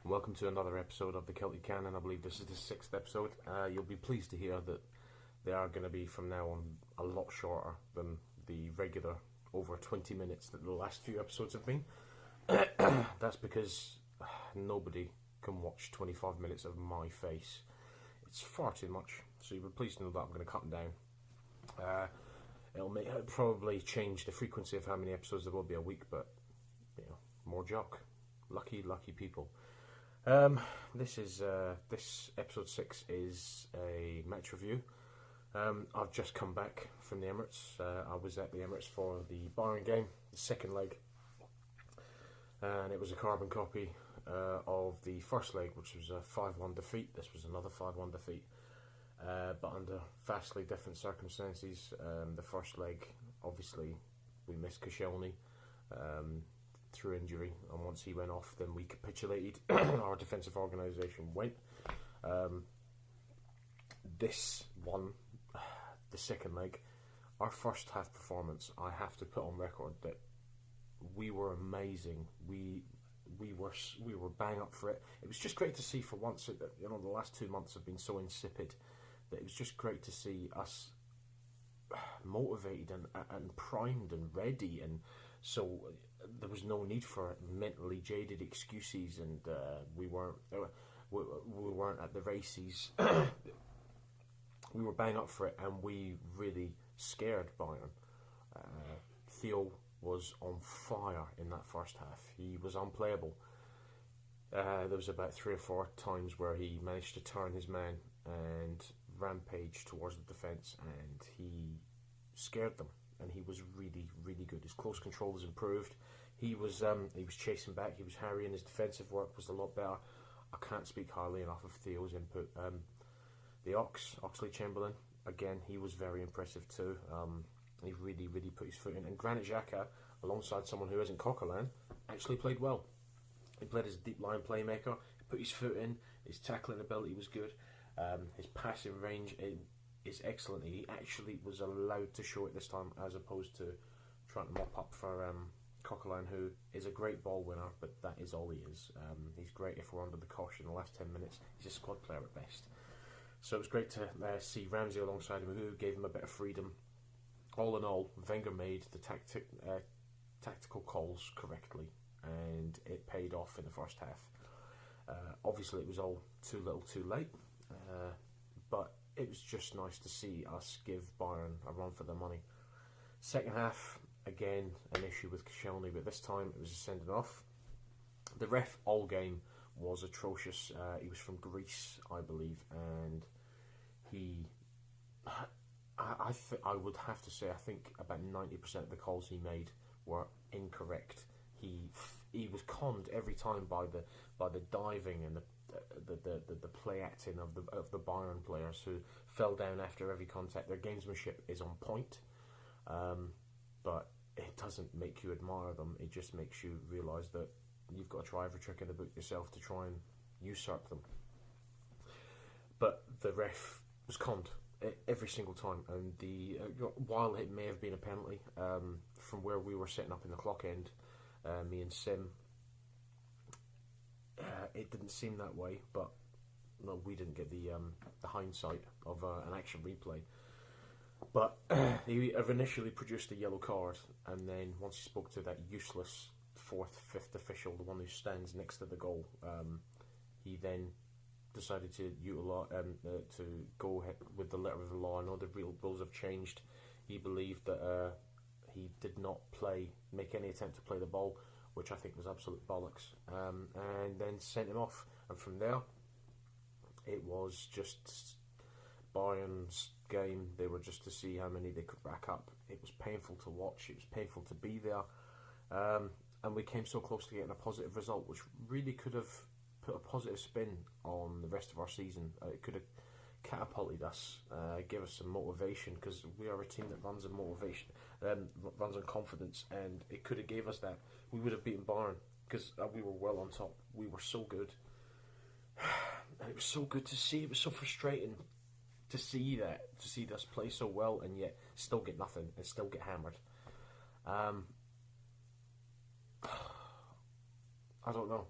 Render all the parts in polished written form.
Welcome to another episode of the Celtic Canon. I believe this is the 6th episode. You'll be pleased to hear that they are going to be from now on a lot shorter than the regular over 20 minutes that the last few episodes have been. That's because nobody can watch 25 minutes of my face. It's far too much, so you'll be pleased to know that I'm going to cut them down. It'll probably change the frequency of how many episodes there will be a week, but more jock. Lucky people. This episode 6 is a match review. I've just come back from the Emirates. I was at the Emirates for the Bayern game, the second leg, and it was a carbon copy of the first leg, which was a 5-1 defeat. This was another 5-1 defeat, but under vastly different circumstances. The first leg, obviously, we missed Koscielny through injury, and once he went off, then we capitulated. Our defensive organisation went. This one, the second leg, our first half performance, I have to put on record that we were amazing. We were bang up for it. It was just great to see for once that the last 2 months have been so insipid that it was just great to see us motivated and primed and ready, and so there was no need for mentally jaded excuses, and we weren't at the races. We were bang up for it, and we really scared Bayern. Theo was on fire in that first half. He was unplayable. There was about 3 or 4 times where he managed to turn his man and rampage towards the defence, and he scared them. And he was really, really good. His close control was improved. He was chasing back. He was harrying. His defensive work was a lot better. I can't speak highly enough of Theo's input. The Oxlade-Chamberlain, again, he was very impressive too. He really, really put his foot in. And Granit Xhaka, alongside someone who isn't Coquelin, actually played well. He played as a deep line playmaker. He put his foot in. His tackling ability was good. His passing range is excellent. He actually was allowed to show it this time, as opposed to trying to mop up for Coquelin, who is a great ball winner, but that is all he is. He's great if we're under the cosh in the last 10 minutes. He's a squad player at best. So it was great to see Ramsey alongside him, who gave him a bit of freedom. All in all, Wenger made the tactical calls correctly, and it paid off in the first half. Obviously, it was all too little too late, but it was just nice to see us give Bayern a run for their money. Second half, again, an issue with Koscielny, but this time it was a sending off. The ref all game was atrocious. He was from Greece, I believe, and I would have to say, I think about 90% of the calls he made were incorrect. He was conned every time by the diving and the play acting of the Bayern players, who fell down after every contact. Their gamesmanship is on point, but it doesn't make you admire them. It just makes you realise that you've got to try every trick in the book yourself to try and usurp them. But the ref was conned every single time, and while it may have been a penalty, from where we were setting up in the clock end, me and Sim, it didn't seem that way, but no, we didn't get the hindsight of an action replay. But he initially produced a yellow card, and then once he spoke to that useless 4th, 5th official, the one who stands next to the goal, he then decided to go ahead with the letter of the law. I know the real rules have changed. He believed that he did not make any attempt to play the ball, which I think was absolute bollocks, and then sent him off. And from there, it was just Bayern's game. They were just to see how many they could rack up. It was painful to watch. It was painful to be there, and we came so close to getting a positive result, which really could have put a positive spin on the rest of our season. It could have catapulted us, give us some motivation, because we are a team that runs on motivation, runs on confidence, and it could have gave us that. We would have beaten Bayern because we were well on top. We were so good, and it was so good to see. It was so frustrating to see us play so well and yet still get nothing and still get hammered. I don't know.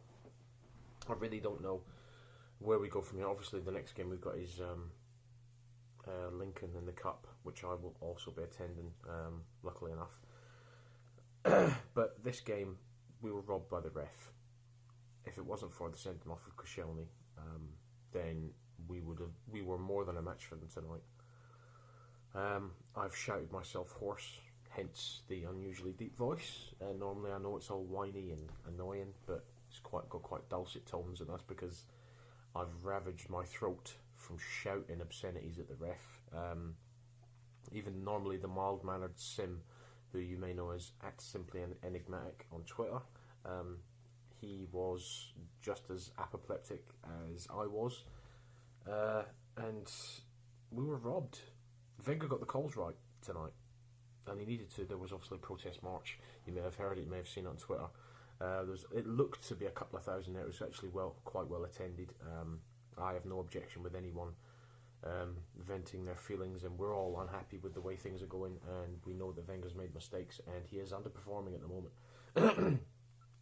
I really don't know where we go from here. Obviously, the next game we've got is Lincoln in the Cup, which I will also be attending, luckily enough. But this game, we were robbed by the ref. If it wasn't for the sending off of Koscielny, then we were more than a match for them tonight. I've shouted myself hoarse, hence the unusually deep voice. Normally I know it's all whiny and annoying, but it's got quite dulcet tones, and that's because I've ravaged my throat from shouting obscenities at the ref. Even normally the mild-mannered Sim, who you may know as @simply_enigmatic on Twitter, he was just as apoplectic as I was, and we were robbed. Wenger got the calls right tonight, and he needed to. There was obviously a protest march. You may have heard it, you may have seen it on Twitter. It looked to be a couple of thousand there. It was actually quite well attended. I have no objection with anyone venting their feelings, and we're all unhappy with the way things are going, and we know that Wenger's made mistakes, and he is underperforming at the moment.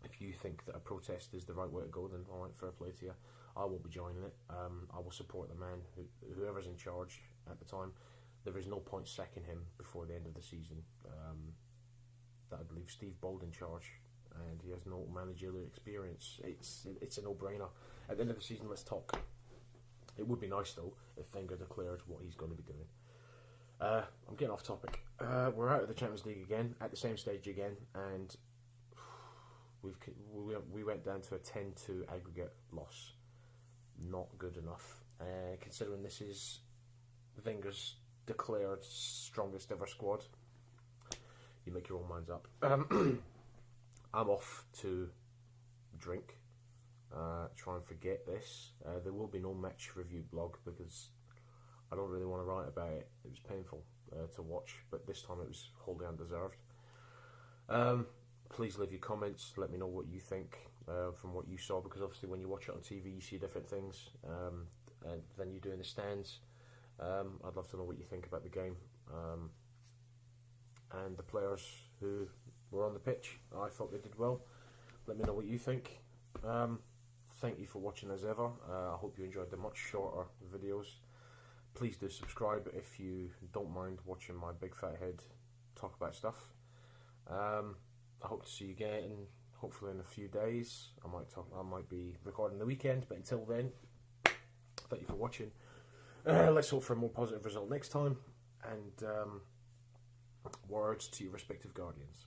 If you think that a protest is the right way to go, then alright, fair play to you. I won't be joining it. I will support the man, whoever's in charge at the time. There is no point sacking him before the end of the season. I believe Steve Bold in charge, and he has no managerial experience. It's a no-brainer. At the end of the season, let's talk. It would be nice though if Wenger declared what he's going to be doing. I'm getting off topic. We're out of the Champions League again, at the same stage again, and we went down to a 10-2 aggregate loss. Not good enough, considering this is Wenger's declared strongest ever squad. You make your own minds up. I'm off to drink, try and forget this. There will be no match review blog because I don't really want to write about it. It was painful to watch, but this time it was wholly undeserved. Please leave your comments, let me know what you think from what you saw, because obviously when you watch it on TV you see different things than you do in the stands. I'd love to know what you think about the game and the players who were on the pitch. I thought they did well. Let me know what you think. Thank you for watching as ever. I hope you enjoyed the much shorter videos. Please do subscribe if you don't mind watching my big fat head talk about stuff. I hope to see you again, hopefully in a few days. I might be recording the weekend, but until then, thank you for watching. Let's hope for a more positive result next time, and words to your respective guardians.